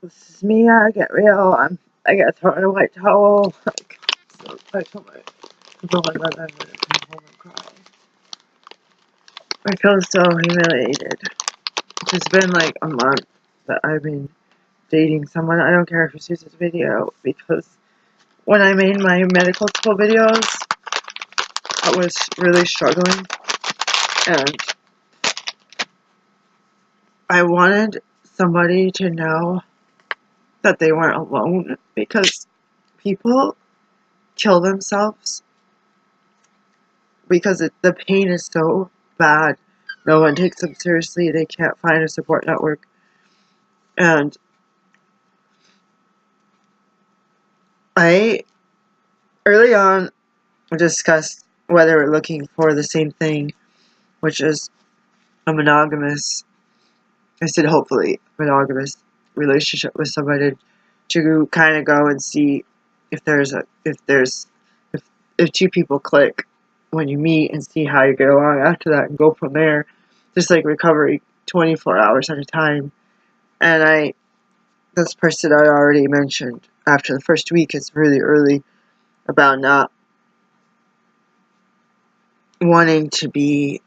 this is me, I get real. I get thrown in a white towel. So I told my mother I'm gonna come home and cry. I feel so humiliated. It's been like a month that I've been dating someone. I don't care if he sees this video, because when I made my medical school videos, I was really struggling, and I wanted somebody to know that they weren't alone, because people kill themselves because the pain is so bad. No one takes them seriously. They can't find a support network. And I, early on, discussed whether we're looking for the same thing, which is a monogamous, I said hopefully, monogamous relationship with somebody to kind of go and see if if two people click when you meet, and see how you get along after that, and go from there. Just like recovery, 24 hours at a time. And this person I already mentioned, after the first week, it's really early, about not wanting to be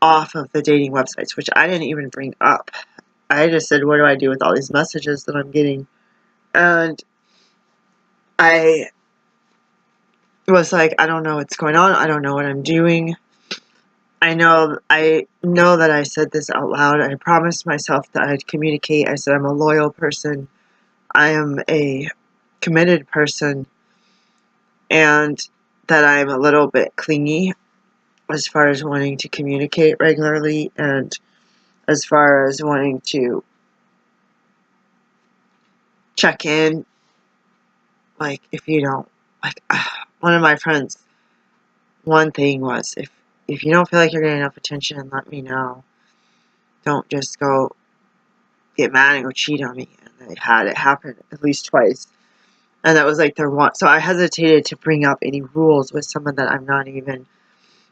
off of the dating websites, which I didn't even bring up. I just said, what do I do with all these messages that I'm getting? And I was like, I don't know what's going on. I don't know what I'm doing. I know that I said this out loud. I promised myself that I'd communicate. I said I'm a loyal person. I am a committed person, and that I'm a little bit clingy as far as wanting to communicate regularly, and as far as wanting to check in. Like, if you don't, like, one of my friends, one thing was, if you don't feel like you're getting enough attention, let me know. Don't just go get mad and go cheat on me. And they had it happen at least twice. And that was like their one. So I hesitated to bring up any rules with someone that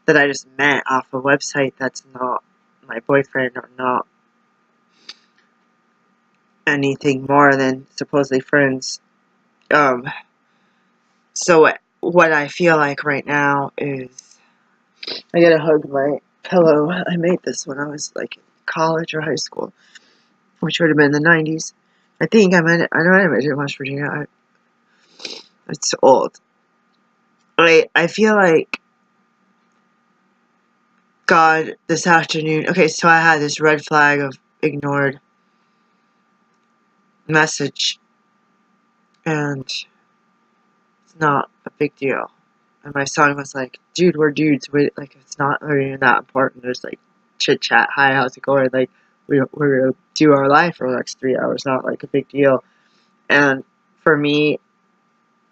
that I just met off a website that's not my boyfriend, or not anything more than supposedly friends. So what I feel like right now is I gotta hug my pillow. I made this when I was like in college or high school, which would have been the 90s. I think I know I made it in West Virginia. It's old. I feel like God this afternoon. Okay, so I had this red flag of ignored message, and it's not a big deal. And my son was like, dude, we're dudes. Like, it's not really that important. There's like chit chat. Hi, how's it going? Like, we're going to do our life for the next 3 hours. Not like a big deal. And for me,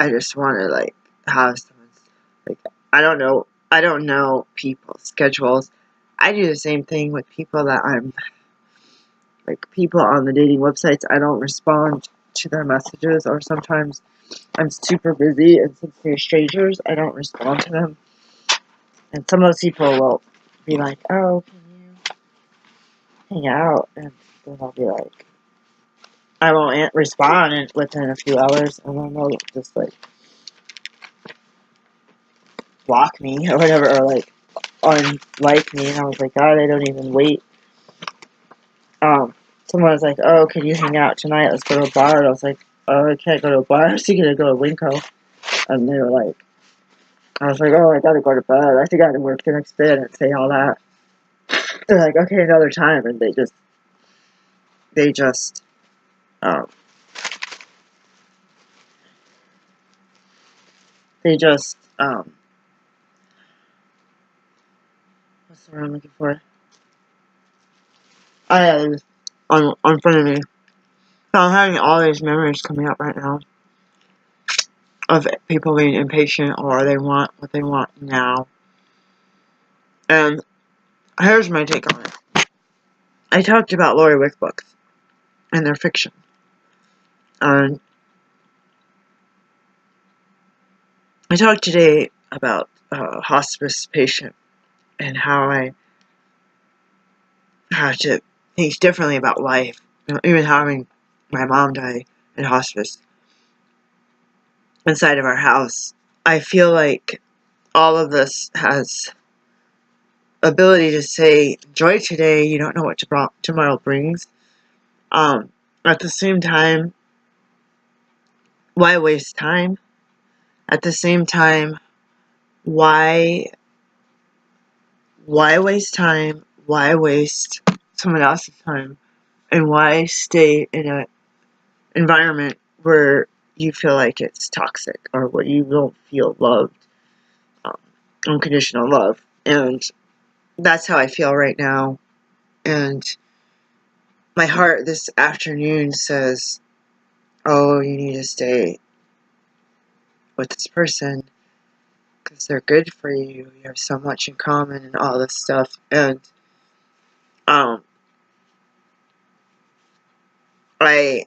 I just want to like have someone's, like, I don't know people's schedules. I do the same thing with people that I'm, like, people on the dating websites. I don't respond to their messages, or sometimes I'm super busy, and since they're strangers, I don't respond to them. And some of those people will be like, oh, can you hang out? And then I'll be like, I won't respond within a few hours, and then they'll just like block me or whatever, or like unlike me. And I was like, God, I don't even wait. Someone was like, oh, can you hang out tonight? Let's go to a bar. And I was like, oh, I can't go to a bar. I was thinking to go to Winco. And they were like, I was like, oh, I gotta go to bed. I think I had to work the next day. I didn't say all that. They're like, okay, another time. And they just, um, they just, what's the word I'm looking for? Oh, yeah, it was on front of me. So I'm having all these memories coming up right now of people being impatient, or they want what they want now. And here's my take on it. I talked about Lori Wick books and their fiction. And I talked today about a hospice patient, and how I have to think differently about life. You know, even having my mom die in hospice inside of our house, I feel like all of this has ability to say, enjoy today, you don't know what tomorrow brings. At the same time, why waste time? At the same time, why waste time? Why waste someone else's time? And why stay in an environment where you feel like it's toxic or where you don't feel loved, um, unconditional love? And that's how I feel right now. And my heart this afternoon says, oh, you need to stay with this person because they're good for you. You have so much in common and all this stuff. And um, I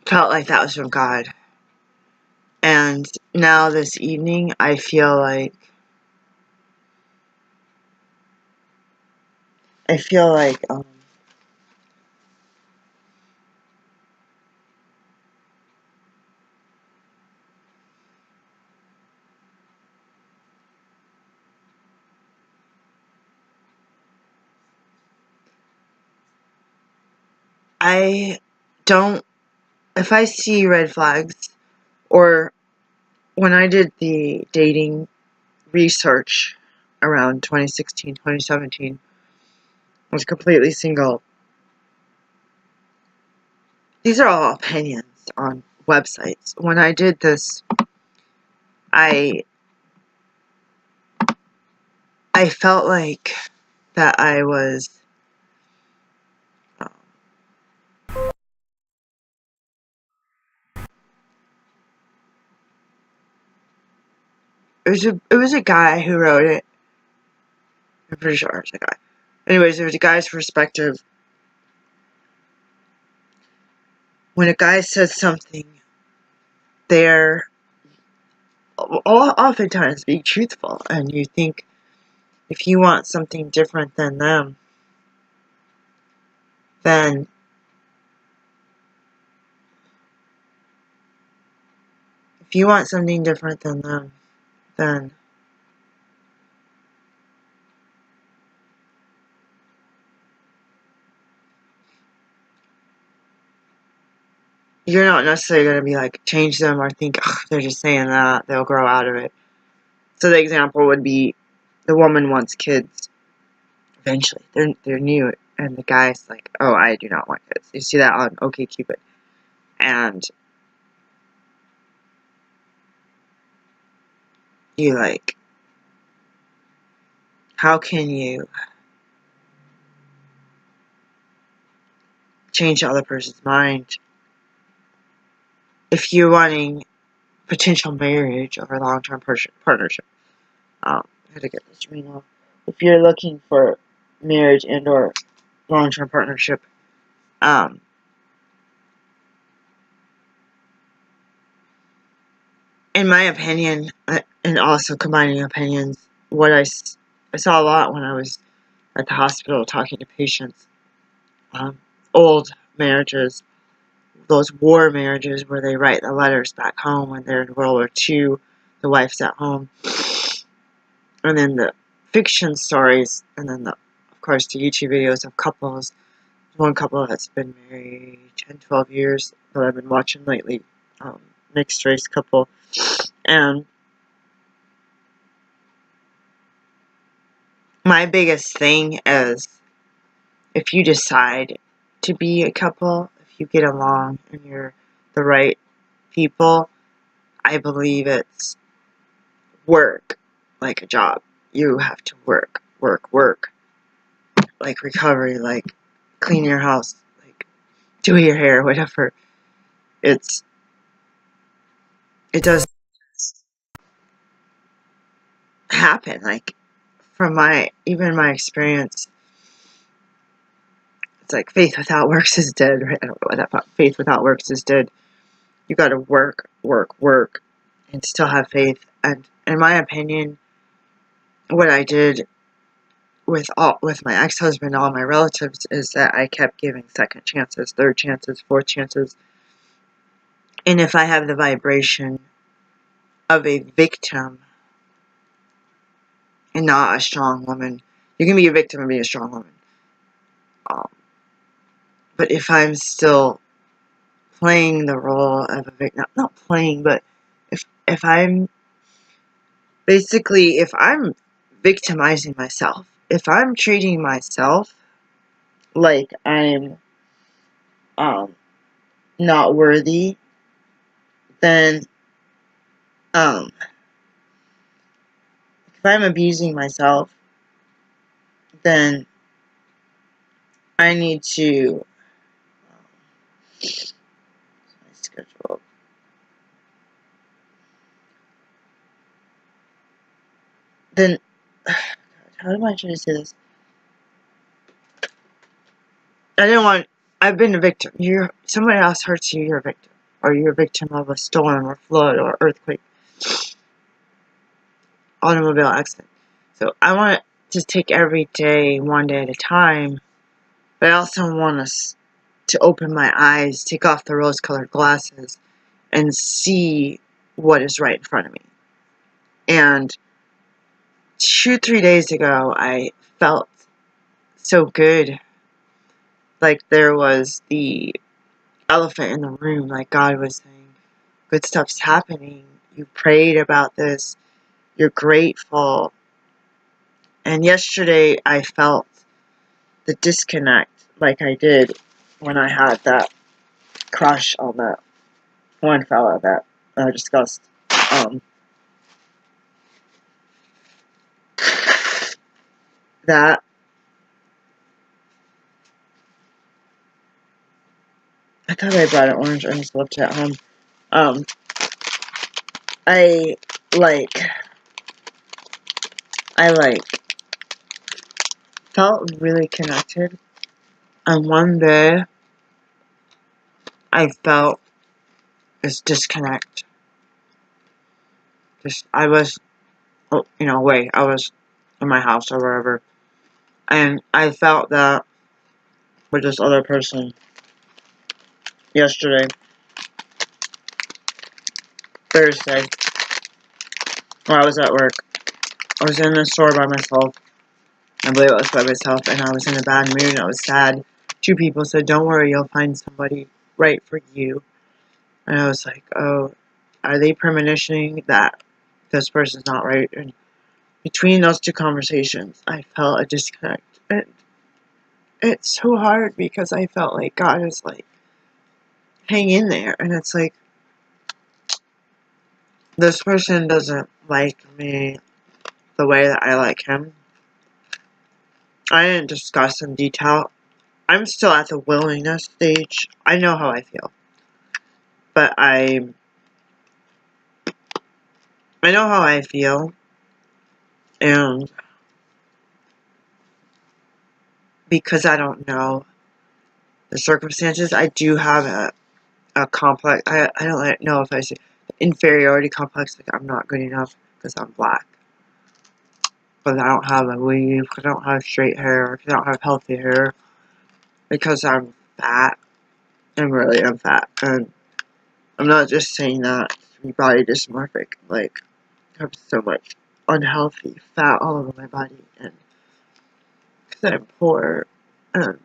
felt like that was from God. And now this evening, I feel like I feel like I don't. If I see red flags, or when I did the dating research around 2016, 2017, I was completely single. These are all opinions on websites. When I did this, I felt like that I was it was a guy who wrote it. I'm pretty sure it was a guy. Anyways, it was a guy's perspective. When a guy says something, they're oftentimes being truthful, and you think if you want something different than them, then then you're not necessarily going to be like change them or think they're just saying that they'll grow out of it. So the example would be the woman wants kids eventually. They're new, and the guy's like, oh, I do not want kids. You see that on OkCupid. And you like, how can you change the other person's mind if you're wanting potential marriage or long-term partnership? I had to get this ring off. If you're looking for marriage and or long-term partnership, in my opinion, and also combining opinions, what I saw a lot when I was at the hospital talking to patients, old marriages, those war marriages where they write the letters back home when they're in World War II, the wife's at home, and then the fiction stories, and then of course the YouTube videos of couples. One couple that's been married 10, 12 years that I've been watching lately, mixed race couple, and my biggest thing is if you decide to be a couple, if you get along and you're the right people, I believe it's work like a job. You have to work, like recovery, like clean your house, like do your hair, whatever. It does happen. Like from my experience, it's like faith without works is dead, right? I don't know what that faith without works is dead. You got to work, can still have faith. And in my opinion, what I did with my ex-husband and all my relatives is that I kept giving second chances, third chances, fourth chances. And if I have the vibration of a victim and not a strong woman, you can be a victim and be a strong woman. But if I'm still playing the role of a victim, not playing, but if I'm basically, if I'm victimizing myself, if I'm treating myself like I'm not worthy, then if I'm abusing myself, then I need to schedule. Then how am I trying to say this? I've been a victim. Somebody else hurts you, you're a victim. Or you're a victim of a storm or flood or earthquake, automobile accident. So I want to take every day, one day at a time, but I also want us to open my eyes, take off the rose-colored glasses, and see what is right in front of me. And 2-3 days ago, I felt so good, like there was the elephant in the room, like God was saying, good stuff's happening, you prayed about this, you're grateful. And yesterday I felt the disconnect like I did when I had that crush on that one fella that I discussed. That I thought I brought an orange. I just left it at home. I felt really connected, and one day I felt this disconnect. I was, away. I was in my house or wherever, and I felt that with this other person yesterday, Thursday, when I was at work. I was in the store by myself. I believe I was by myself, and I was in a bad mood, and I was sad. 2 people said, don't worry, you'll find somebody right for you. And I was like, oh, are they premonitioning that this person's not right? And between those 2 conversations, I felt a disconnect. And it's so hard because I felt like God is like, hang in there. And it's like, this person doesn't like me the way that I like him. I didn't discuss in detail. I'm still at the willingness stage. I know how I feel. But I know how I feel. And because I don't know the circumstances, I do have a complex. I don't know if I say inferiority complex, like I'm not good enough because I'm black. Because I don't have a weave, because I don't have straight hair, because I don't have healthy hair, because I'm fat. I'm fat. And I'm not just saying that to be body dysmorphic. Like, I have so much unhealthy fat all over my body. And because I'm poor. And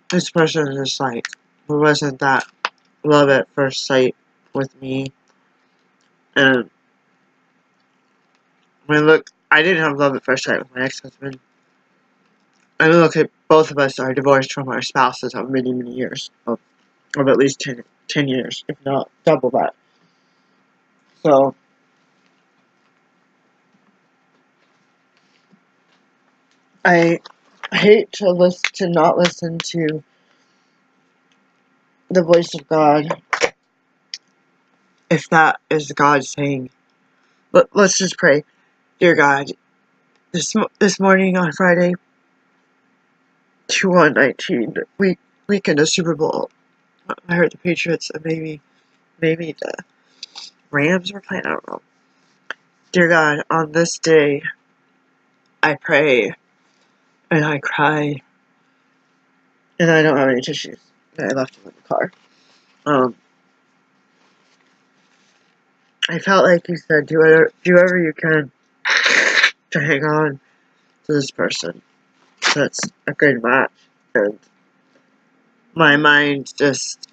this person is just like, it wasn't that love at first sight with me. And I didn't have love at first sight with my ex-husband. I mean, look at both of us are divorced from our spouses of many, many years. Of at least 10 years, if not double that. So, I hate to not listen to the voice of God, if that is God saying, let's just pray. Dear God, this morning on Friday, 2/1/19, weekend of Super Bowl, I heard the Patriots and maybe the Rams were playing. I don't know. Dear God, on this day, I pray and I cry, and I don't have any tissues. I left them in the car. I felt like you said, do whatever you can to hang on to this person. That's a good match. And my mind just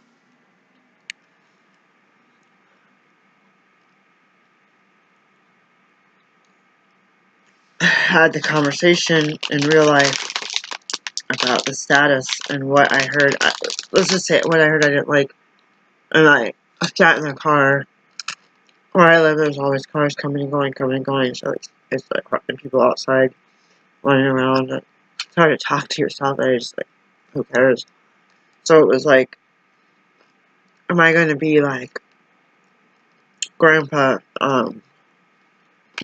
had the conversation in real life about the status and what I heard. Let's just say what I heard I didn't like. And I sat in the car. Where I live, there's always cars coming and going. So it's like and people outside running around. It's hard to talk to yourself. I just like, who cares? So it was like, am I going to be like Grandpa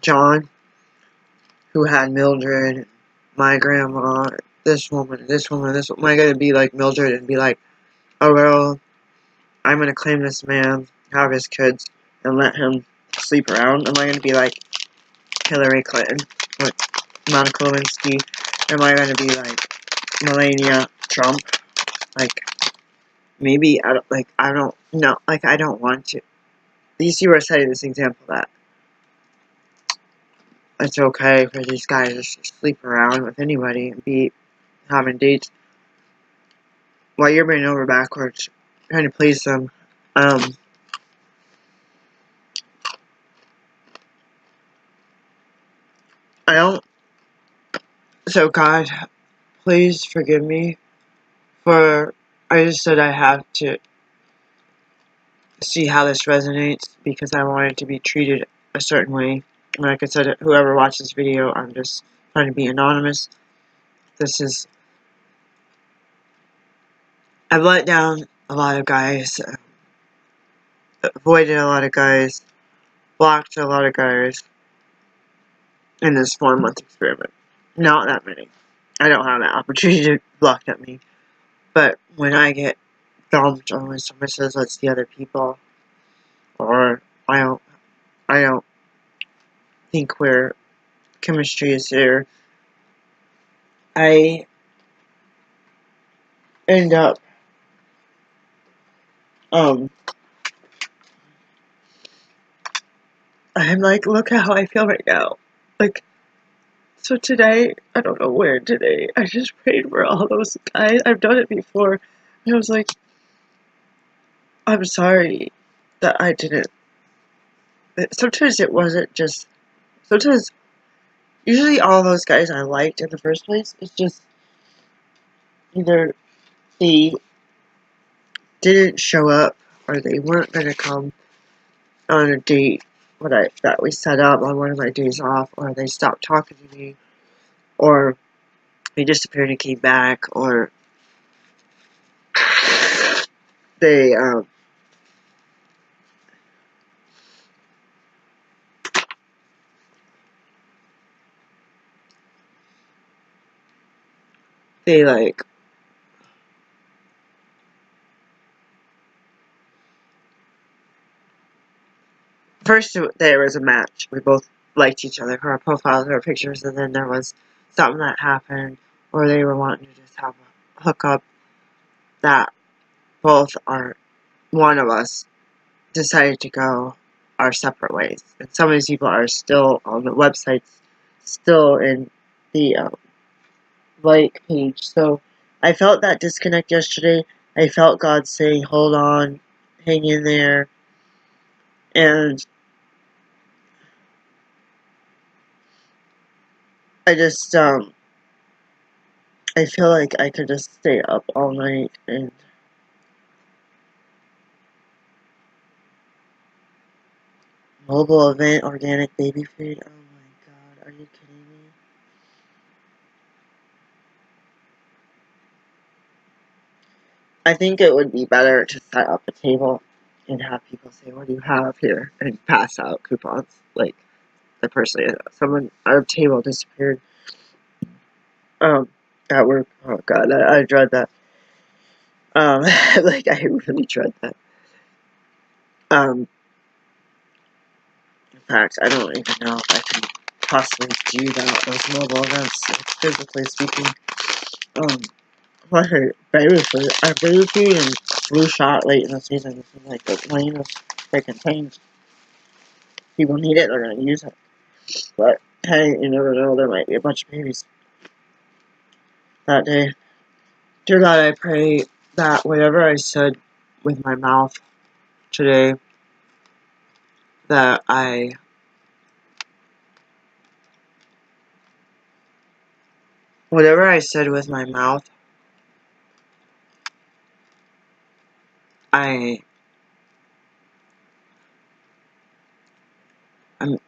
John, who had Mildred, my grandma, this woman? Am I going to be like Mildred and be like, oh well, I'm going to claim this man, have his kids, and let him sleep around? Am I going to be like Hillary Clinton, like Monica Lewinsky? Am I going to be like Melania Trump? Like, maybe, I don't know, like, I don't want to. You see where I cited this example that it's okay for these guys to sleep around with anybody and be having dates while you're bending over backwards trying to please them. I don't. So God, please forgive me for. I just said I have to see how this resonates because I wanted to be treated a certain way. Like I said, whoever watched this video, I'm just trying to be anonymous. This is. I've let down a lot of guys, avoided a lot of guys, blocked a lot of guys in this 4-month experiment. Not that many. I don't have that opportunity to block at me. But when I get dumped or when someone says that's the other people, or I don't think where chemistry is there, I end up I'm like, look at how I feel right now. Like, so today, I don't know where today, I just prayed for all those guys. I've done it before. And I was like, I'm sorry that I didn't. Sometimes it wasn't just. Sometimes, usually all those guys I liked in the first place, it's just either they didn't show up or they weren't going to come on a date that we set up on one of my days off, or they stopped talking to me, or they disappeared and came back, or they like first there was a match. We both liked each other for our profiles, our pictures, and then there was something that happened, or they were wanting to just have a hookup that both one of us decided to go our separate ways. And some of these people are still on the websites, still in the like page. So I felt that disconnect yesterday. I felt God saying, hold on, hang in there. And I just, I feel like I could just stay up all night and mobile event, organic baby food. Oh my God, are you kidding me? I think it would be better to set up a table and have people say, what do you have here? And pass out coupons. Like, the person, someone, our table disappeared. At work. Oh God, I dread that. Like, I really dread that. In fact, I don't even know if I can possibly do that, those mobile events, like, physically speaking. I baby food and flu shot late in the season. This is like the lamest freaking thing. People need it, they're gonna use it. But, hey, you never know, there might be a bunch of babies that day. Dear God, I pray that whatever I said with my mouth today, that whatever I said with my mouth, I'm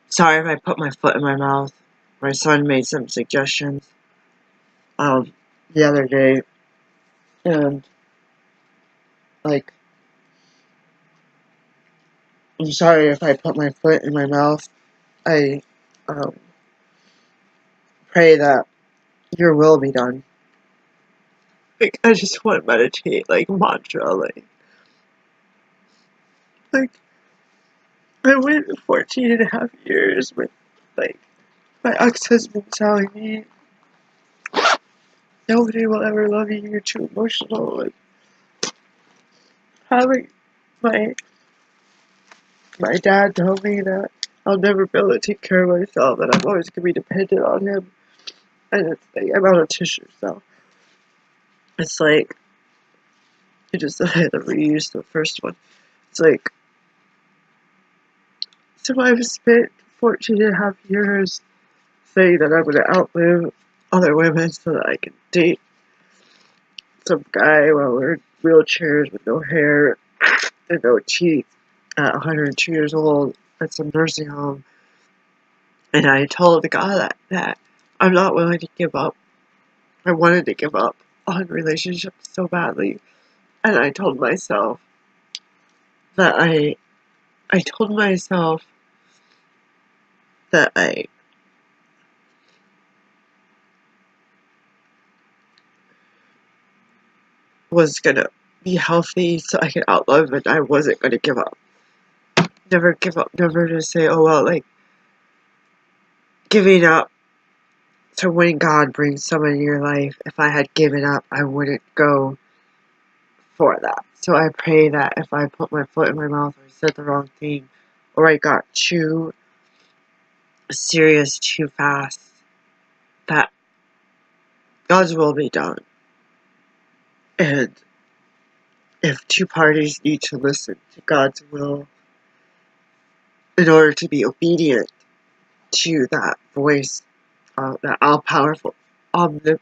sorry if I put my foot in my mouth. My son made some suggestions, the other day, and, like, I'm sorry if I put my foot in my mouth. I, pray that your will be done. Like, I just want to meditate, like, mantra, like, I went 14 and a half years with, like, my ex-husband telling me, nobody will ever love you, you're too emotional, like, having my dad tell me that I'll never be able to take care of myself, and I'm always going to be dependent on him, and it's like, I'm out of tissue, so, it's like, I just had to reuse the first one. It's like, so I've spent 14 and a half years saying that I'm going to outlive other women so that I can date some guy while we're in wheelchairs with no hair and no teeth at 102 years old at some nursing home. And I told the guy that I'm not willing to give up. I wanted to give up on relationships so badly. And I told myself that I told myself that I was gonna be healthy so I could outlive it. I wasn't gonna give up. Never give up. Never to say, oh well, like, giving up to when God brings someone in your life. If I had given up, I wouldn't go for that. So I pray that if I put my foot in my mouth or said the wrong thing, or I got too serious too fast, that God's will be done. And if two parties need to listen to God's will in order to be obedient to that voice, that all-powerful, omnipotent,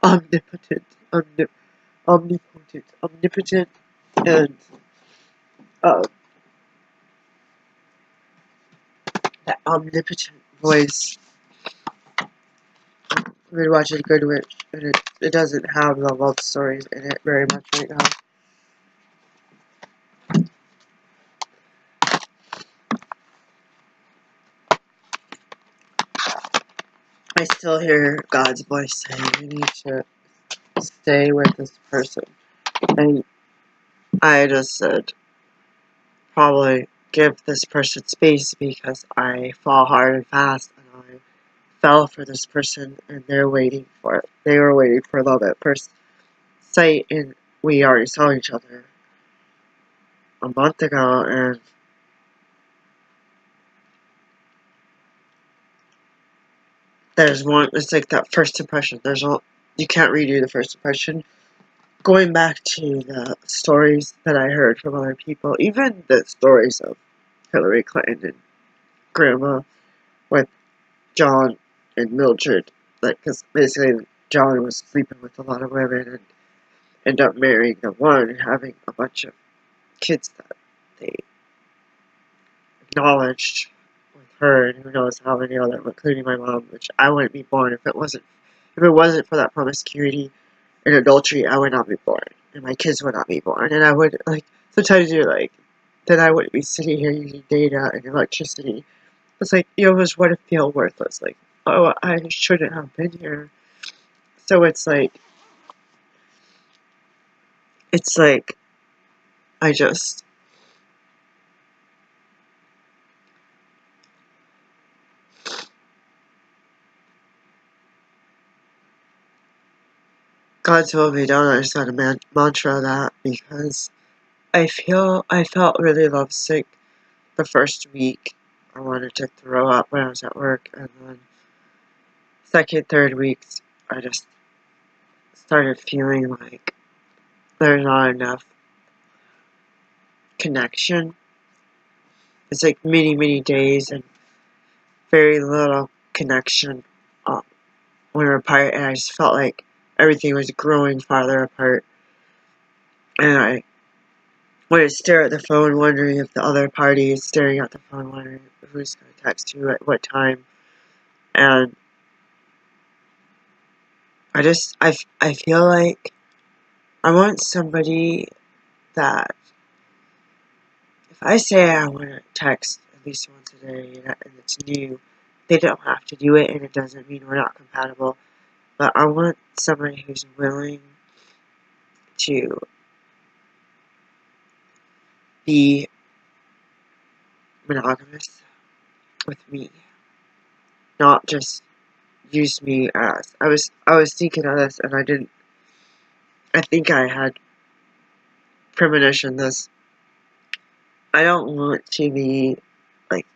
omnipotent, and that omnipotent voice. I've been watching Good Witch, and it doesn't have the love stories in it very much right now. I still hear God's voice saying, you need to stay with this person. And I just said, probably give this person space because I fall hard and fast, and I fell for this person, and they're waiting for it. They were waiting for love at first sight, and we already saw each other a month ago, and there's one, it's like that first impression. You can't redo the first impression. Going back to the stories that I heard from other people, even the stories of Hillary Clinton and Grandma with John and Mildred, like, because basically John was sleeping with a lot of women and ended up marrying the one and having a bunch of kids that they acknowledged with her, and who knows how many other, including my mom, which I wouldn't be born if it wasn't for that promiscuity and adultery. I would not be born, and my kids would not be born, and I would, like, sometimes you're like, then I wouldn't be sitting here using data and electricity. It's like, you almost want to feel worthless, like, oh, I shouldn't have been here. So it's like, it's like, I just, God's will be done. I just had a mantra that, because I felt really lovesick the first week. I wanted to throw up when I was at work, and then second, third weeks, I just started feeling like there's not enough connection. It's like many days and very little connection when we're apart, and I just felt like everything was growing farther apart. And I would stare at the phone, wondering if the other party is staring at the phone, wondering who's going to text you at what time. And I feel like I want somebody that, if I say I want to text at least once a day and it's new, they don't have to do it, and it doesn't mean we're not compatible. But I want somebody who's willing to be monogamous with me, not just use me as. I was thinking of this, and I think I had premonition this. I don't want to be like,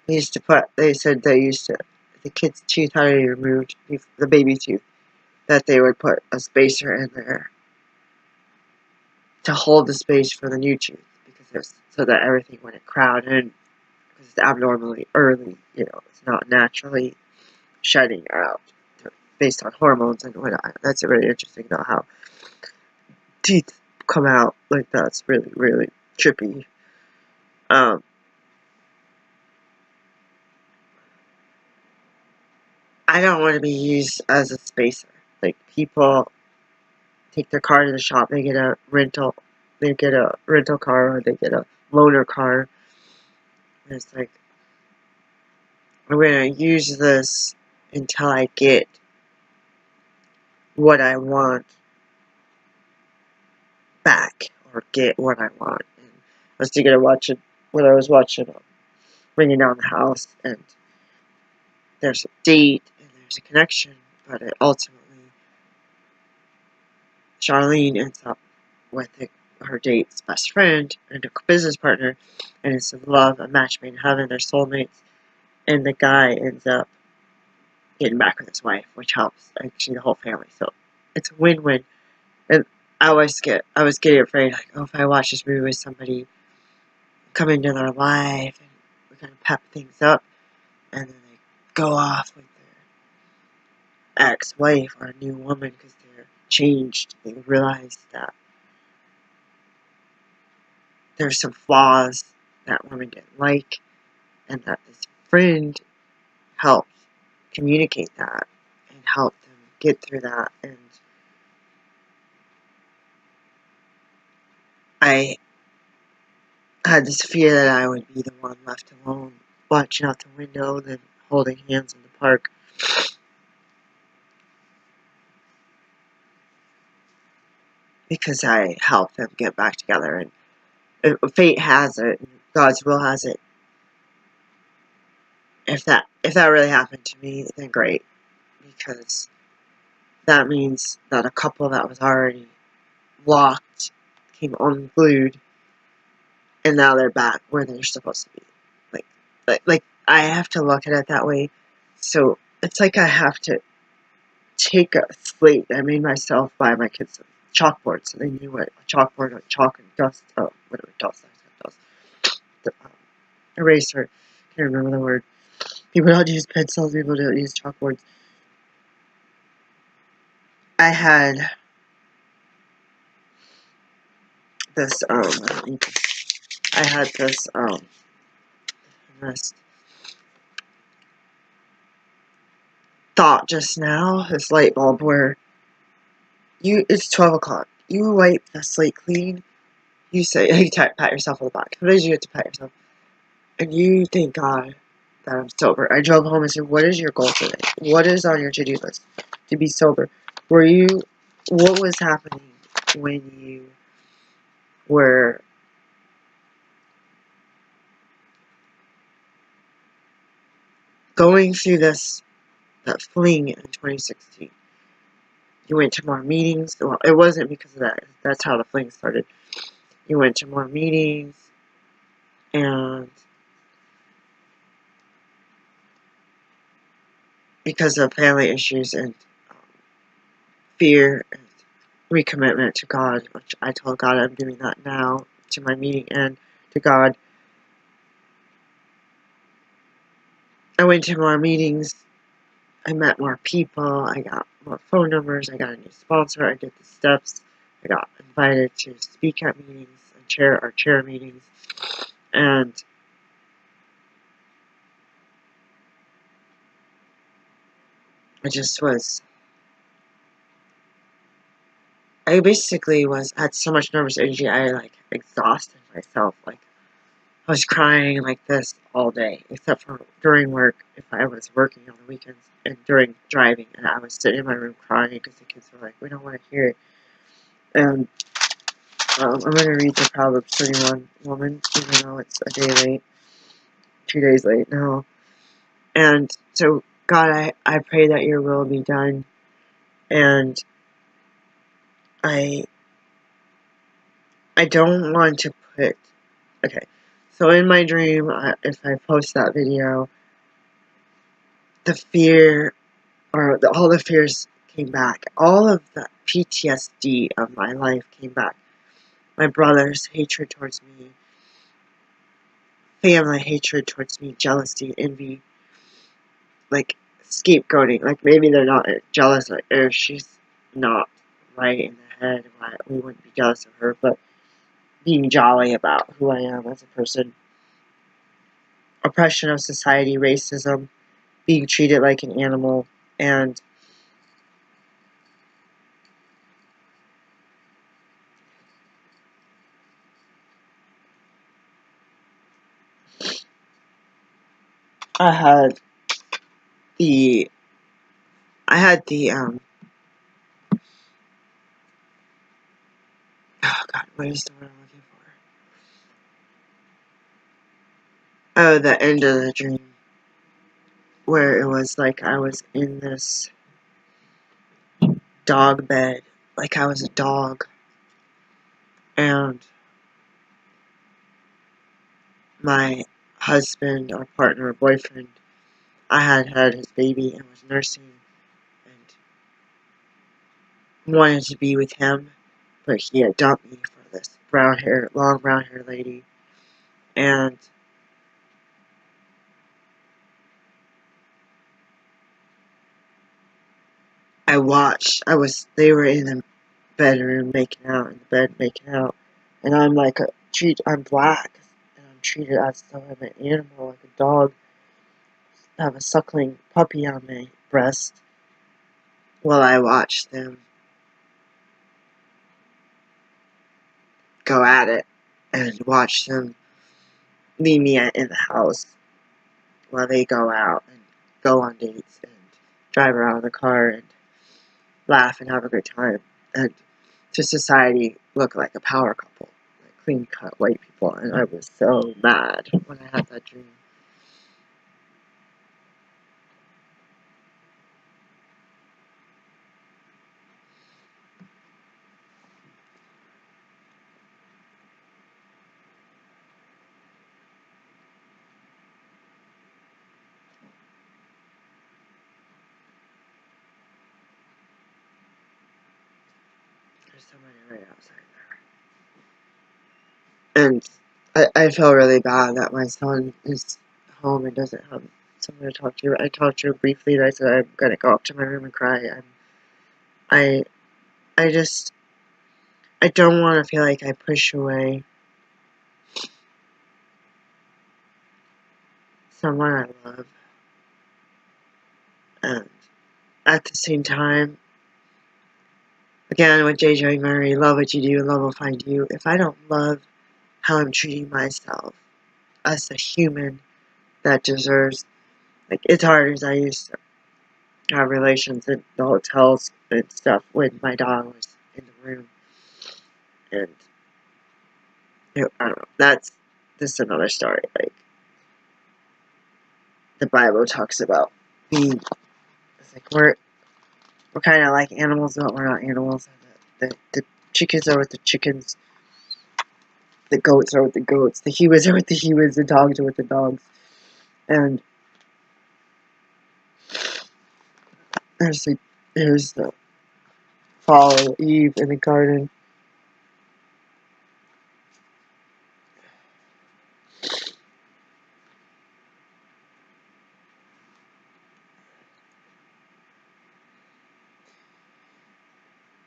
they said the kid's tooth had to be removed, the baby tooth, that they would put a spacer in there to hold the space for the new tooth, because so that everything wouldn't crowd in, because it's abnormally early, it's not naturally shedding out based on hormones and whatnot. That's really interesting about how teeth come out like that. It's really trippy. I don't want to be used as a spacer. Like, people take their car to the shop, they get a rental car, or they get a loaner car. And it's like, I'm going to use this until I get what I want back, or get what I want. And I was thinking of when I was watching Bringing Down the House, and there's a date and there's a connection, but it ultimately, Charlene ends up with her date's best friend and a business partner, and it's love, a match made in heaven, they're soulmates, and the guy ends up getting back with his wife, which helps actually the whole family. So it's a win-win. And I was getting afraid, like, oh, if I watch this movie with somebody come into their life and we're gonna pep things up, and then they go off with their ex-wife or a new woman because they're changed. They realize that there's some flaws that women didn't like, and that this friend helped communicate that and help them get through that. And I had this fear that I would be the one left alone, watching out the window, then holding hands in the park. Because I helped them get back together, and if fate has it, and God's will has it, if that really happened to me, then great, because that means that a couple that was already locked came unglued, and now they're back where they're supposed to be. Like I have to look at it that way. So it's like I have to take a slate I made myself, buy my kids some chalkboard, so they knew what a chalkboard, like chalk and dust, dust, the, eraser, can't remember the word. People don't use pencils, people don't use chalkboards. I had this, this thought just now, this light bulb where it's 12 o'clock, you wipe the slate clean, you say, you pat yourself on the back. Sometimes you have to pat yourself. And you thank God that I'm sober. I drove home and said, what is your goal today? What is on your to-do list to be sober? What was happening when you were going through that fling in 2016. You went to more meetings. Well, it wasn't because of that. That's how the fling started. You went to more meetings, and because of family issues and fear and recommitment to God, which I told God I'm doing that now, to my meeting and to God. I went to more meetings. I met more people. I got more phone numbers. I got a new sponsor. I did the steps. I got invited to speak at meetings and chair meetings. And I just was, I basically had so much nervous energy, I like exhausted myself. Like, I was crying like this all day, except for during work, if I was working on the weekends, and during driving, and I was sitting in my room crying because the kids were like, we don't want to hear it. And I'm going to read the Proverbs 31 woman, even though it's a day late, 2 days late now. And so, God, I pray that your will be done. And I don't want to put, okay, so in my dream, if I post that video, the fear, or all the fears came back. All of the PTSD of my life came back. My brother's hatred towards me, family hatred towards me, jealousy, envy, like scapegoating. Like, maybe they're not jealous, like, if she's not right in the head, why we wouldn't be jealous of her, but being jolly about who I am as a person. Oppression of society, racism, being treated like an animal, and I had the oh God, what is the word I'm looking for? Oh, the end of the dream, where it was like I was in this dog bed, like I was a dog, and my husband or partner or boyfriend, I had his baby and was nursing and wanted to be with him, but he had dumped me for this long brown hair lady, and they were in the bedroom making out, in the bed making out, and I'm like, I'm black, and I'm treated as though I'm an animal, like a dog. I have a suckling puppy on my breast, while I watch them go at it, and watch them leave me in the house, while they go out, and go on dates, and drive around in the car, and laugh, and have a good time, and to society look like a power couple, like clean-cut white people, and I was so mad when I had that dream. There's somebody right outside there. And I feel really bad that my son is home and doesn't have someone to talk to. I talked to her briefly, and I said I'm gonna go up to my room and cry. I I just, I don't want to feel like I push away someone I love. And at the same time, again with J.J. Murray, love what you do, love will find you. If I don't love how I'm treating myself as a human that deserves, like, it's hard as I used to have relations in the hotels and stuff when my dog was in the room. And I don't know. That's just another story. Like the Bible talks about being. It's like we're kind of like animals, but we're not animals. The chickens are with the chickens. The goats are with the goats. The humans are with the humans. The dogs are with the dogs. And there's the fall of Eve in the garden.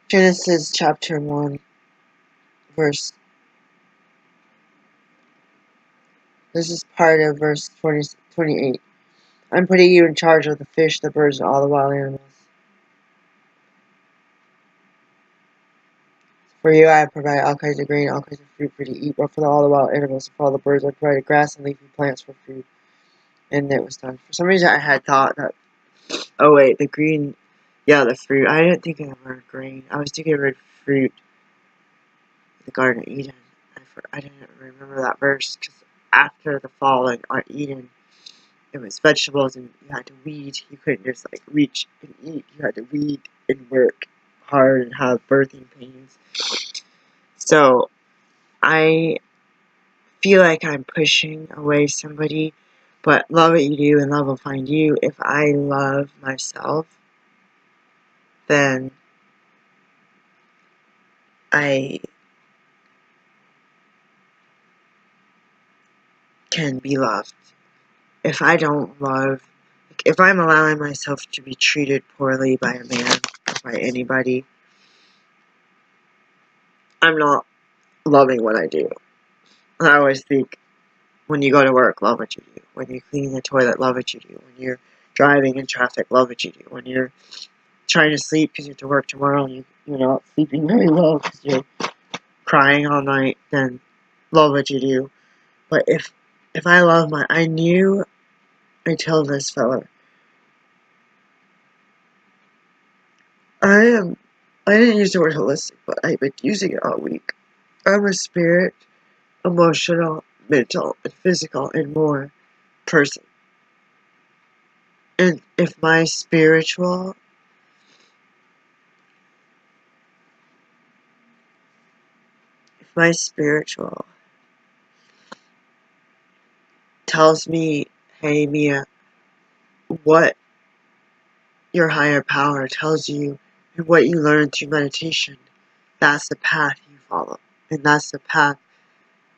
Genesis chapter 1, verse. This is part of verse 28. I'm putting you in charge of the fish, the birds, and all the wild animals. For you I have provided all kinds of grain, all kinds of fruit for you to eat, but for all the wild animals and for all the birds I provided grass and leafy plants for food. And it was done. For some reason I had thought that, oh wait, the green, yeah, the fruit. I didn't think of the word grain. I was thinking of the word fruit, the Garden of Eden. I didn't remember that verse, because after the fall in Eden, it was vegetables and you had to weed. You couldn't just like reach and eat. You had to weed and work hard and have birthing pains. So I feel like I'm pushing away somebody, but love what you do and love will find you. If I love myself, then I can be loved. If I don't love, if I'm allowing myself to be treated poorly by a man or by anybody, I'm not loving what I do. I always think, when you go to work, love what you do. When you clean the toilet, love what you do. When you're driving in traffic, love what you do. When you're trying to sleep because you have to work tomorrow and you're not sleeping very well because you're crying all night, then love what you do. But if I love I knew, I told this fella, I didn't use the word holistic, but I've been using it all week. I'm a spirit, emotional, mental, and physical, and more person. And if my spiritual tells me, hey Mia, what your higher power tells you and what you learn through meditation, that's the path you follow. And that's the path.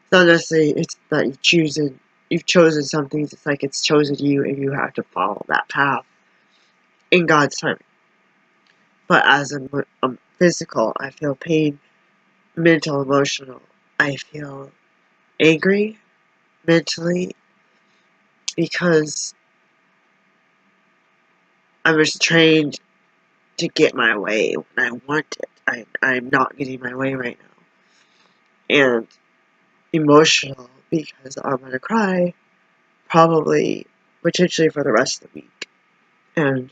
It's not necessarily it's that you've chosen something, it's like it's chosen you and you have to follow that path in God's timing. But as a physical, I feel pain, mental, emotional. I feel angry mentally because I'm restrained to get my way when I want it. I'm not getting my way right now. And emotional because I'm going to cry probably potentially for the rest of the week. And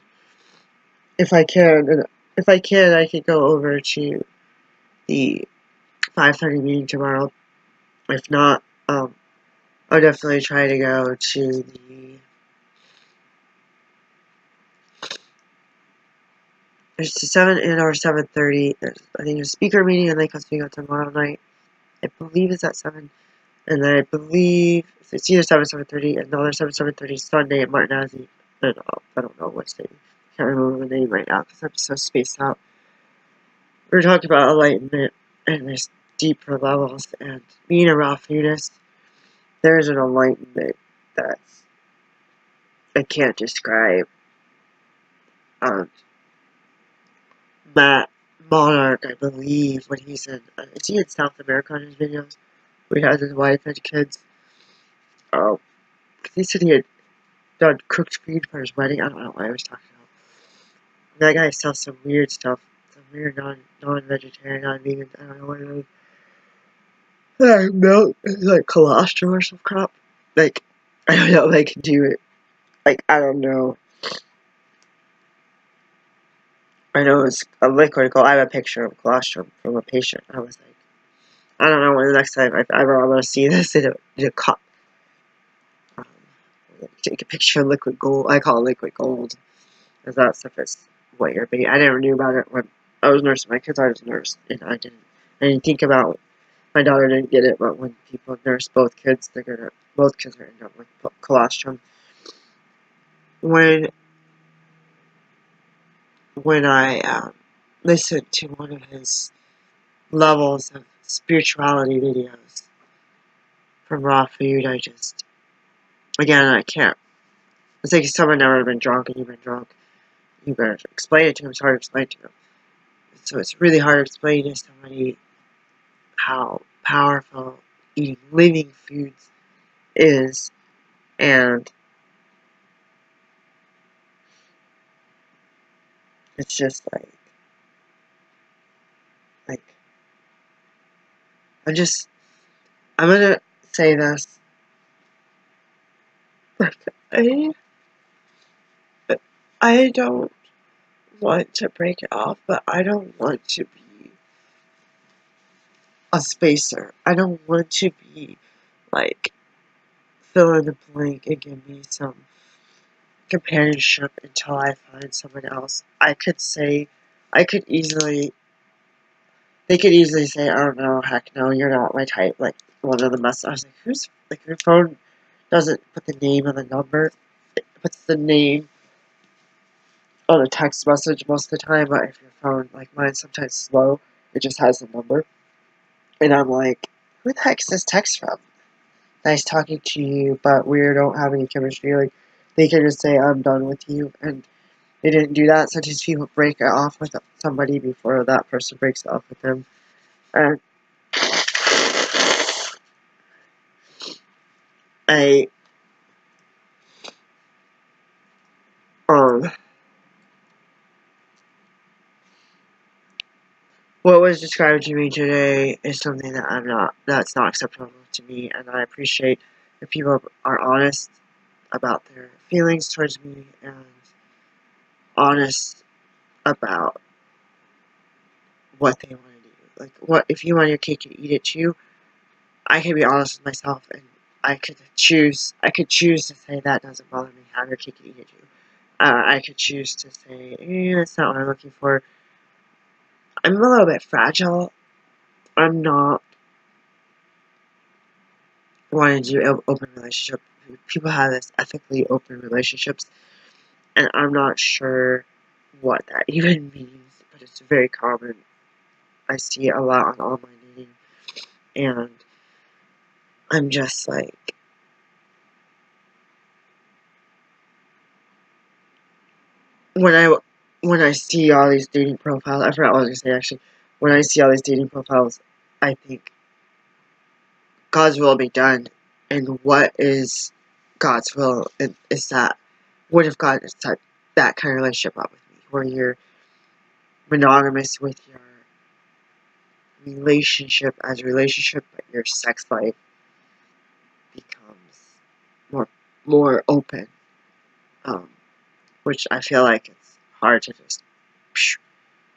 if I can, I could go over to the 5:30 meeting tomorrow. If not, I'll definitely try to go to the. There's a 7 or 7:30. I think there's a speaker meeting in Lake Oswego tomorrow night. I believe it's at 7. And then I believe it's either 7:30, and the other 7:30 Sunday at Martin Azzi. I don't know what state. I can't remember the name right now because I'm so spaced out. We were talking about enlightenment and there's deeper levels, and being a raw foodist, there's an enlightenment that I can't describe. Matt Monarch, I believe, when he's is he in South America on his videos? Where he has his wife and kids. He said he had done cooked food for his wedding. I don't know what I was talking about. That guy sells some weird stuff. Some weird non-vegetarian, non-vegan, I don't know what it is. Like milk, like colostrum or some crap. Like, I don't know if I can do it. Like, I don't know. I know it's a liquid called, I have a picture of colostrum from a patient. I was like, I don't know when the next time I'm ever going to see this in a cup. Um, take a picture of liquid gold. I call it liquid gold. Because that stuff is what you're being. I never knew about it when I was nursing my kids. I was a nurse, and I didn't think about. My daughter didn't get it, but when people nurse both kids, both kids are end up with colostrum. When I listened to one of his levels of spirituality videos from raw food, I can't. It's like someone never been drunk and you've been drunk. You better explain it to him. It's hard to explain to him. So it's really hard to explain to somebody how powerful eating living foods is, and it's just like I'm gonna say this, like I don't want to break it off, but I don't want to be a spacer. I don't want to be like fill in the blank and give me some companionship until I find someone else. I could easily, they could easily say, oh no, heck no, you're not my type. Like one of the messages, I was like, who's, like your phone doesn't put the name and the number, it puts the name on a text message most of the time, but if your phone, like mine's sometimes slow, it just has the number. And I'm like, who the heck is this text from? Nice talking to you, but we don't have any chemistry. Like, they can just say, I'm done with you, and they didn't do that. Sometimes people break it off with somebody before that person breaks it off with them. And I, um, what was described to me today is something that's not acceptable to me, and I appreciate if people are honest about their feelings towards me and honest about what they want to do. Like, what if you want your cake and eat it too? I can be honest with myself, and I could choose to say that doesn't bother me. Have your cake and eat it too. I could choose to say, that's not what I'm looking for. I'm a little bit fragile. I'm not wanting to do an open relationship. People have this ethically open relationships, and I'm not sure what that even means, but it's very common. I see it a lot on online dating, and I'm just like, when I see all these dating profiles, I forgot what I was gonna say actually. When I see all these dating profiles, I think God's will be done, and what is God's will? And is that what if God is that kind of relationship up with me, where you're monogamous with your relationship as a relationship, but your sex life becomes more open, um, which I feel like it's hard to just.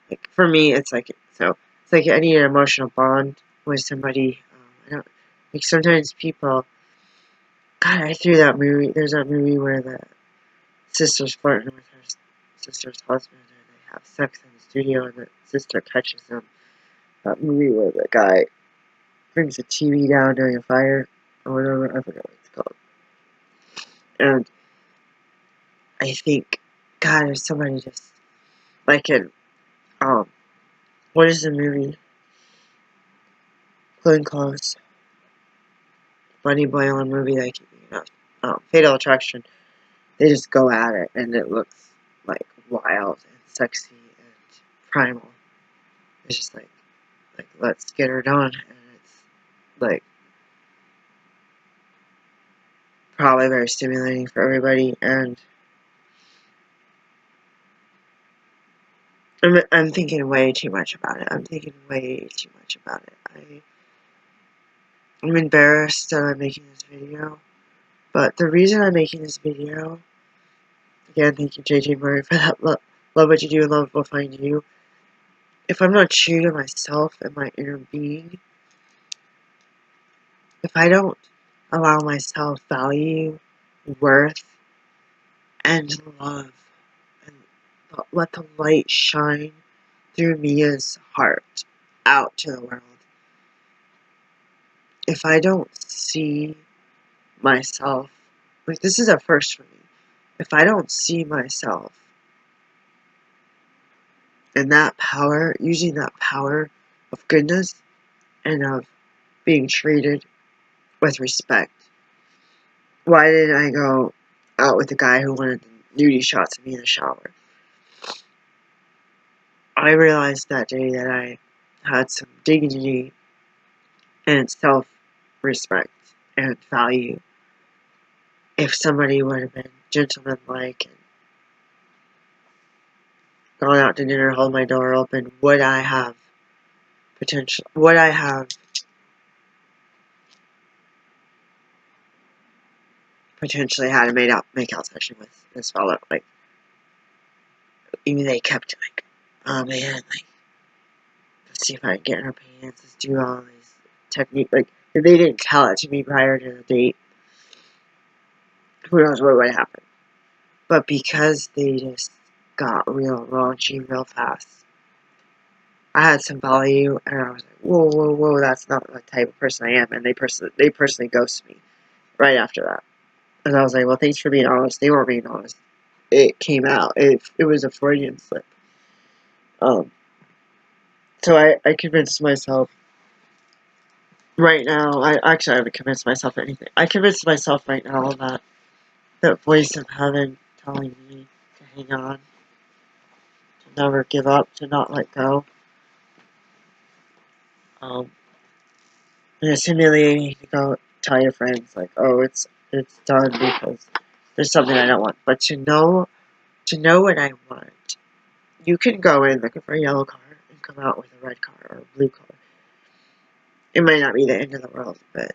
Like for me, it's like I need an emotional bond with somebody. I don't like sometimes people. God, I threw that movie. There's that movie where the sister's flirting with her sister's husband, and they have sex in the studio, and the sister catches them. That movie where the guy brings a TV down during a fire or whatever. I forget what it's called. And I think, God, if somebody just like in what is the movie? Clean Clothes. Bunny Boy on movie, like, Fatal Attraction, they just go at it, and it looks, like, wild and sexy and primal. It's just like, let's get her done, and it's, like, probably very stimulating for everybody, and I'm thinking way too much about it. I'm thinking way too much about it. I'm embarrassed that I'm making this video, but the reason I'm making this video, again, thank you, JJ Murray, for that. Love what you do and love will find you. If I'm not true to myself and my inner being, if I don't allow myself value, worth, and love, and let the light shine through Mia's heart out to the world, if I don't see myself, like this is a first for me, if I don't see myself and that power, using that power of goodness and of being treated with respect. Why didn't I go out with the guy who wanted nudie shots of me in the shower? I realized that day that I had some dignity and self-respect and value. If somebody would have been gentlemanlike and gone out to dinner, hold my door open, would I have potentially had a make out session with this fella? Like, even they kept like, oh man, like, let's see if I can get in her pants, let's do all these techniques. Like, if they didn't tell it to me prior to the date, who knows what would happen. But because they just got real raunchy real fast, I had some value, and I was like, whoa, whoa, whoa, that's not the type of person I am. And they personally ghosted me right after that. And I was like, well, thanks for being honest. They weren't being honest. It came out. It was a Freudian slip. So I convinced myself right now. I haven't convinced myself anything. I convinced myself right now that the voice of heaven telling me to hang on, to never give up, to not let go. And it's humiliating to go tell your friends like, oh, it's done because there's something I don't want. But to know what I want, you can go in looking for a yellow car and come out with a red car or a blue car. It might not be the end of the world, but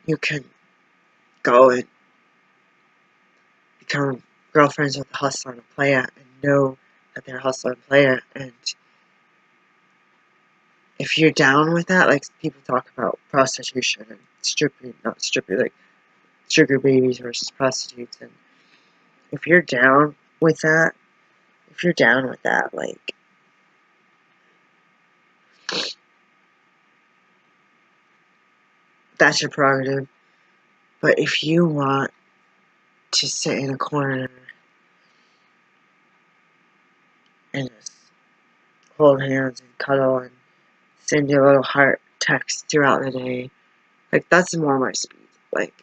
you can go and become girlfriends with a hustler and a player and know that they're a hustler and player. And if you're down with that, like people talk about prostitution and not stripping, like sugar babies versus prostitutes. And if you're down with that, like, that's your prerogative. But if you want to sit in a corner and just hold hands and cuddle and send your little heart text throughout the day, like, that's more my speed. Like,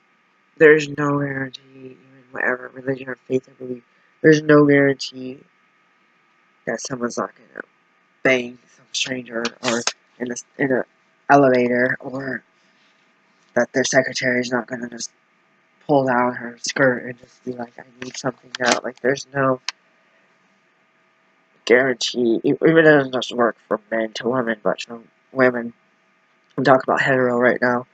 there's no guarantee, even whatever religion or faith I believe, there's no guarantee that someone's not gonna bang some stranger or in a elevator, or that their secretary is not gonna just pull down her skirt and just be like, I need something now. Like, there's no guarantee. Even it doesn't just work from men to women, but from women. I'm talking about hetero right now.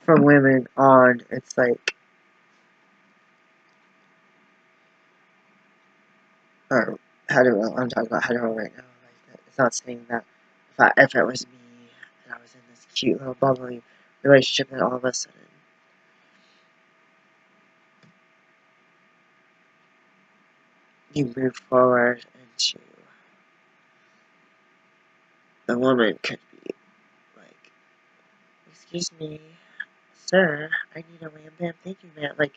From women on, it's like, or hetero. I'm talking about hetero right now. Like, it's not saying that if it was me and I was in this cute little bubbly relationship, and all of a sudden you move forward into, the woman could be like, excuse me, sir, I need a wham bam, thank you, man. Like,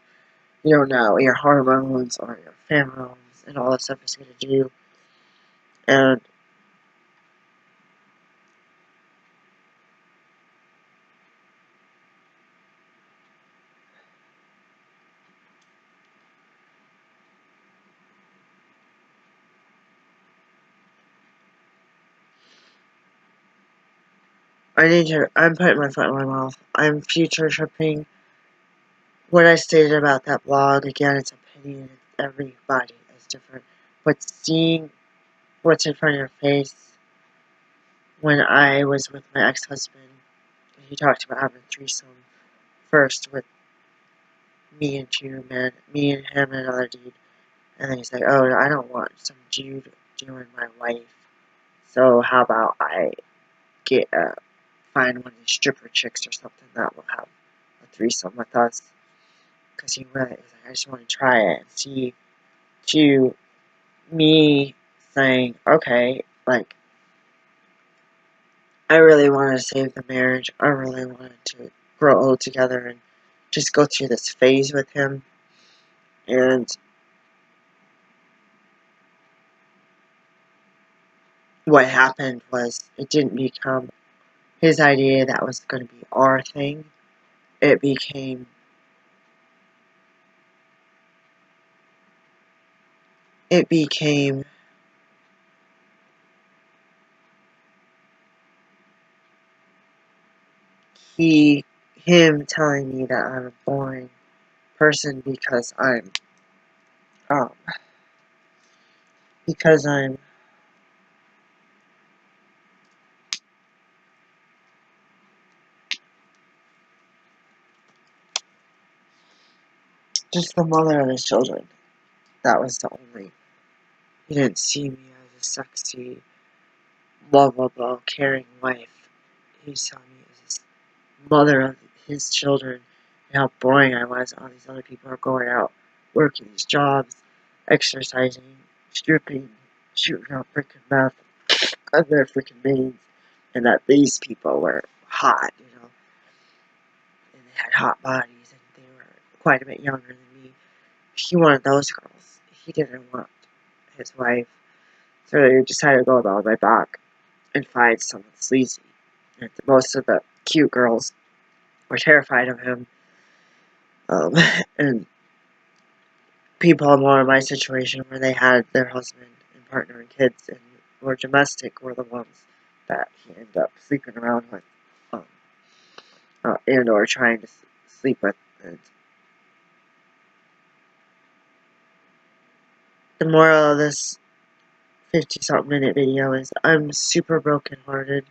you don't know your hormones or your pheromones and all that stuff is going to do. And I'm putting my foot in my mouth. I'm future tripping. What I stated about that blog, again, it's opinion. Everybody is different. But seeing what's in front of your face, when I was with my ex-husband, he talked about having a threesome first with me and two men, me and him and another dude. And then he's like, oh, I don't want some dude doing my wife. So how about I get a find one of these stripper chicks or something that will have a threesome with us. Because he really was like, I just want to try it and see. To me saying, okay, like, I really wanted to save the marriage. I really wanted to grow old together and just go through this phase with him. And what happened was it didn't become his idea that was going to be our thing. It became him telling me that I'm a boring person because um I'm just the mother of his children. That was the only. He didn't see me as a sexy, lovable, caring wife. He saw me as a mother of his children and how boring I was. All these other people are going out, working these jobs, exercising, stripping, shooting out freaking meth on their freaking mains, and that these people were hot, and they had hot bodies, and they were quite a bit younger than me. He wanted those girls. He didn't want his wife. So they decided to go about my back and find someone sleazy. And most of the cute girls were terrified of him. And people more in my situation where they had their husband and partner and kids and were domestic were the ones that he ended up sleeping around with, and or trying to sleep with. And the moral of this 50-something minute video is I'm super brokenhearted.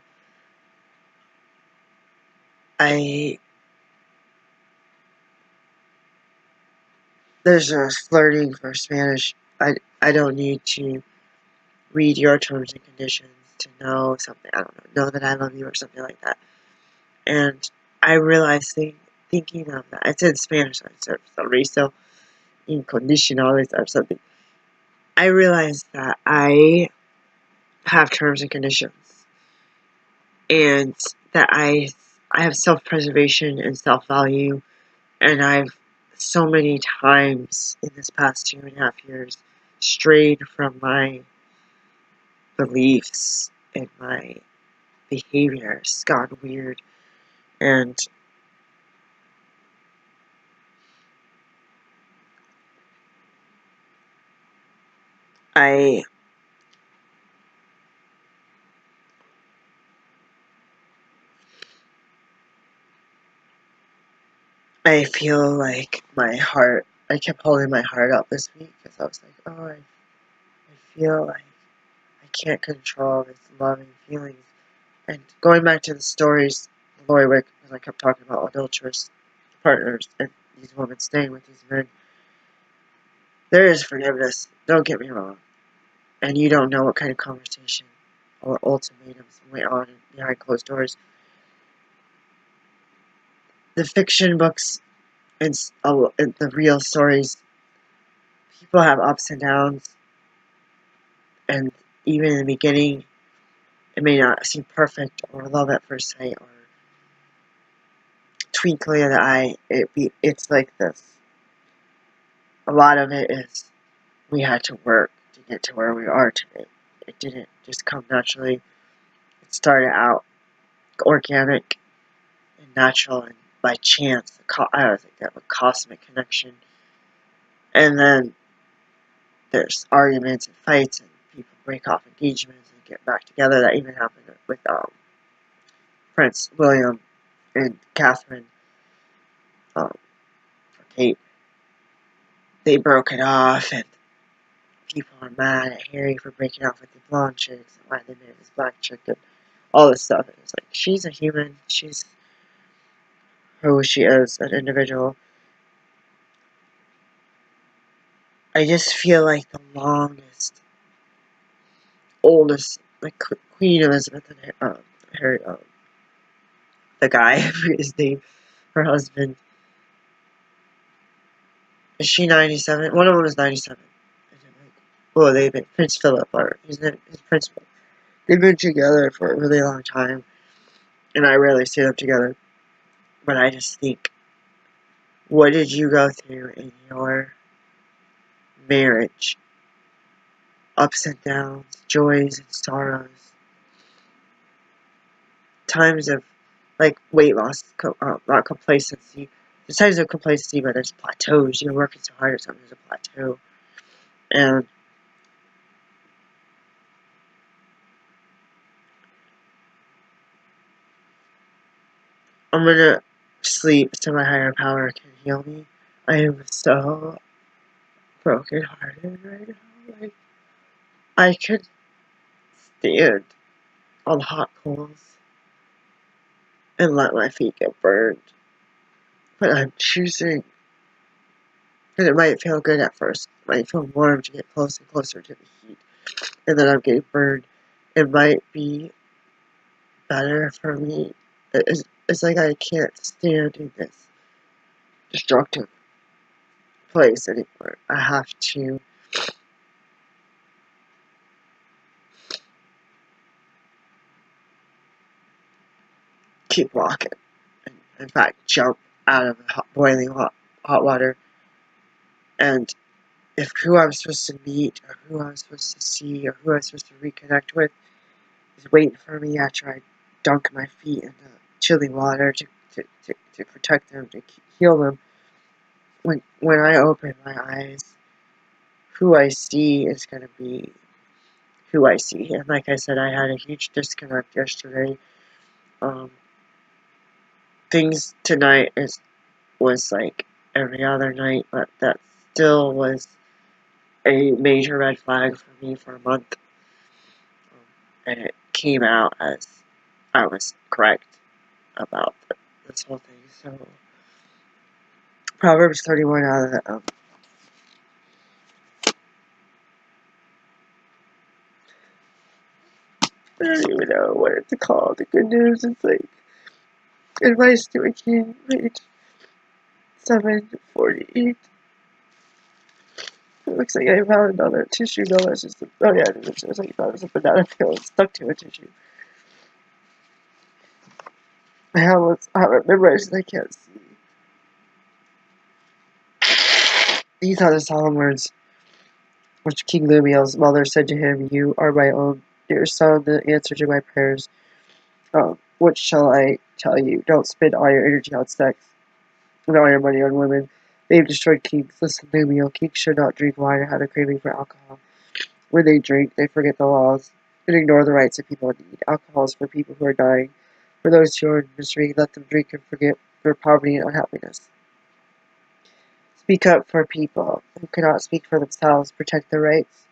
There's a flirting for Spanish. I don't need to read your terms and conditions to know something. I don't know that I love you or something like that. And I realized thinking of that, it's in Spanish, so resto incondicionales or something. I realized that I have terms and conditions, and that I have self-preservation and self-value, and I've so many times in this past 2.5 years strayed from my beliefs and my behaviors, gone weird, and I feel like my heart, I kept holding my heart up this week because I was like, oh, I feel like I can't control this loving feelings. And going back to the stories, Lori Wick, because I kept talking about adulterous partners and these women staying with these men, there is forgiveness, don't get me wrong. And you don't know what kind of conversation or ultimatums went on behind closed doors. The fiction books and the real stories, people have ups and downs, and even in the beginning, it may not seem perfect or love at first sight or twinkling of the eye. It's like this. A lot of it is we had to work to get to where we are today. It didn't just come naturally. It started out organic and natural and by chance. I was like that a cosmic connection, and then there's arguments and fights and people break off engagements and get back together. That even happened with Prince William and Catherine, for Kate. They broke it off, and people are mad at Harry for breaking off with the blonde chicks and why they married this black chick and all this stuff. And it's like, she's a human. She's who she is, an individual. I just feel like the longest, oldest, like Queen Elizabeth and Harry, the guy, I forget his name, her husband. Is she 97? One of them is 97. Well, they've been, Prince Philip, or his principal. They've been together for a really long time, and I rarely see them together. But I just think, what did you go through in your marriage? Ups and downs, joys and sorrows, times of, like, weight loss, not complacency. There's times of complacency, but there's plateaus. You're working so hard at something, there's a plateau. And I'm gonna sleep so my higher power can heal me. I am so broken hearted right now. Like, I could stand on hot coals and let my feet get burned. But I'm choosing, and it might feel good at first. It might feel warm to get closer and closer to the heat. And then I'm getting burned. It might be better for me. It's like I can't stand in this destructive place anymore. I have to keep walking. And in fact, jump out of the boiling hot water. And if who I'm supposed to meet, or who I'm supposed to see, or who I'm supposed to reconnect with is waiting for me after I dunk my feet in the chilly water to protect them, to heal them, when I open my eyes, who I see is going to be who I see. And like I said, I had a huge disconnect yesterday. Things tonight was like every other night, but that still was a major red flag for me for a month. And it came out as I was correct about this whole thing. So, Proverbs 31 out of the, I don't even know what it's called. The good news is like, advice to a king, page 748. It looks like I found another tissue. No, that's just oh yeah, it looks like I found a banana peel stuck to a tissue. I have it memorized and I can't see. These are the solemn words which King Lemuel's mother said to him, "You are my own dear son, the answer to my prayers. What shall I tell you? Don't spend all your energy on sex and all your money on women. They've destroyed kings. Listen, Lemuel, kings should not drink wine or have a craving for alcohol. When they drink, they forget the laws and ignore the rights of people in need. Alcohol is for people who are dying. For those who are in misery, let them drink and forget their poverty and unhappiness. Speak up for people who cannot speak for themselves. Protect the rights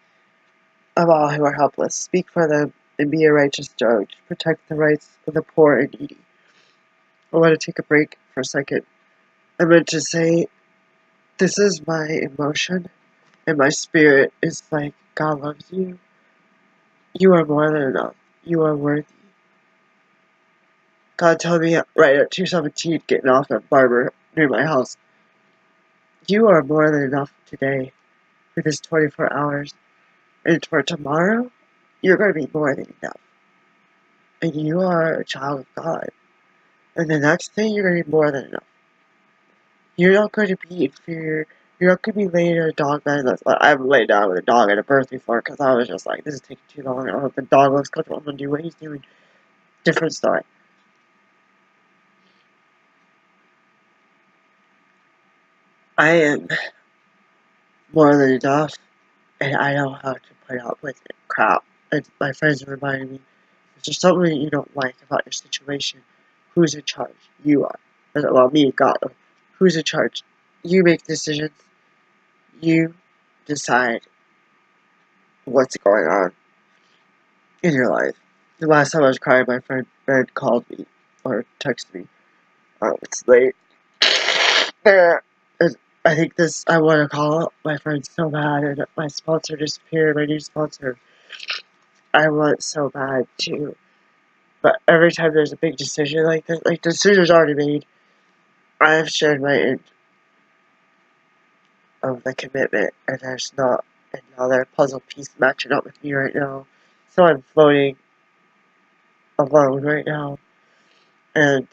of all who are helpless. Speak for them and be a righteous judge. Protect the rights of the poor and needy." I want to take a break for a second. I meant to say, this is my emotion, and my spirit is like, God loves you. You are more than enough. You are worthy. God told me right at 2:17, getting off at Barber near my house, you are more than enough today for this 24 hours. And for tomorrow, you're going to be more than enough. And you are a child of God. And the next day, you're going to be more than enough. You're not going to be inferior. You're not going to be laying in a dog bed. I haven't laid down with a dog at a birth before because I was just like, this is taking too long. I hope the dog looks comfortable. I'm going to do what he's doing. Different story. I am more than enough, and I know how to put up with it. Crap. And my friends are reminding me, if there's something that you don't like about your situation, who's in charge? You are. Well, me, God. Who's in charge? You make decisions. You decide what's going on in your life. The last time I was crying, my friend Ben called me or texted me. It's late. I think I want to call my friend so bad, and my sponsor disappeared, my new sponsor. I want so bad to But every time there's a big decision like this, like the decision's already made, I have shared my end of the commitment, and there's not another puzzle piece matching up with me right now. So I'm floating alone right now, and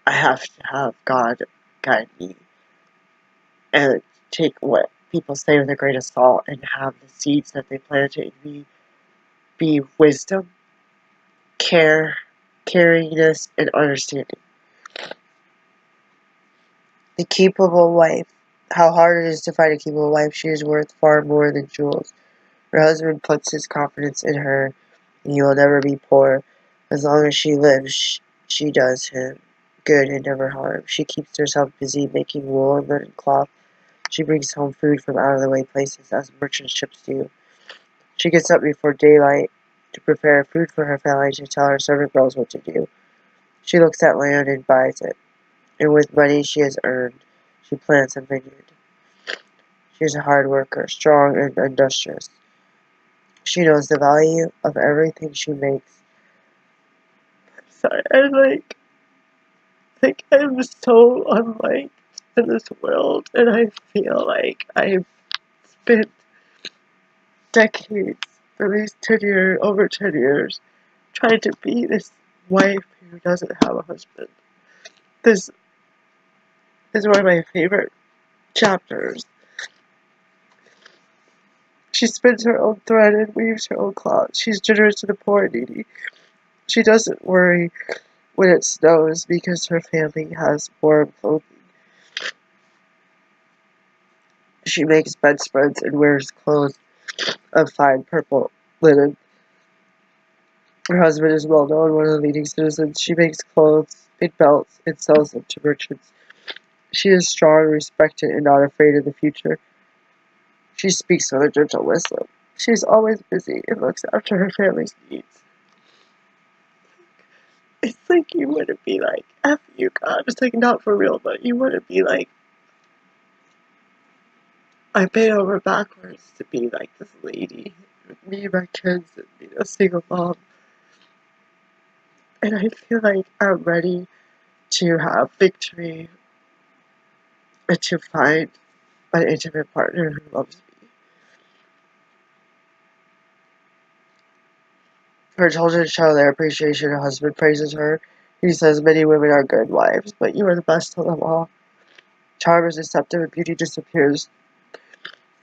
I have to have God guide me and take what people say with a grain of salt and have the seeds that they planted in me be wisdom, care, caringness, and understanding. The capable wife. How hard it is to find a capable wife. She is worth far more than jewels. Her husband puts his confidence in her, and he will never be poor. As long as she lives, she does him good and never harm. She keeps herself busy making wool and linen cloth. She brings home food from out-of-the-way places, as merchant ships do. She gets up before daylight to prepare food for her family, to tell her servant girls what to do. She looks at land and buys it, and with money she has earned, she plants a vineyard. She is a hard worker, strong and industrious. She knows the value of everything she makes. Sorry, I'm so unliked in this world, and I feel like I've spent decades, at least 10 years, over 10 years, trying to be this wife who doesn't have a husband. This is one of my favorite chapters. She spins her own thread and weaves her own cloth. She's generous to the poor and needy. She doesn't worry when it snows because her family has warm clothing. She makes bedspreads and wears clothes of fine purple linen. Her husband is well known, one of the leading citizens. She makes clothes in belts and sells them to merchants. She is strong, respected, and not afraid of the future. She speaks with a gentle wisdom. She is always busy and looks after her family's needs. It's like you want to be like, F you, God. It's like not for real, but you want to be like, I bent over backwards to be like this lady with me and my kids and being a single mom. And I feel like I'm ready to have victory and to find an intimate partner who loves me. Her children show their appreciation. Her husband praises her. He says many women are good wives, but you are the best of them all. Charm is deceptive and beauty disappears,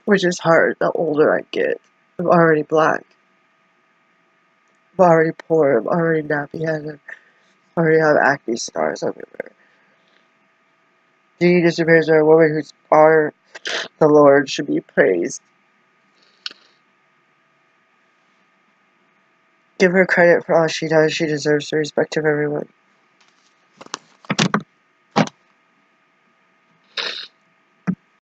which is hard the older I get. I'm already black. I'm already poor. I'm already nappy-headed. I already have acne scars everywhere. Beauty disappears are a woman whose honor the Lord should be praised. Give her credit for all she does. She deserves the respect of everyone.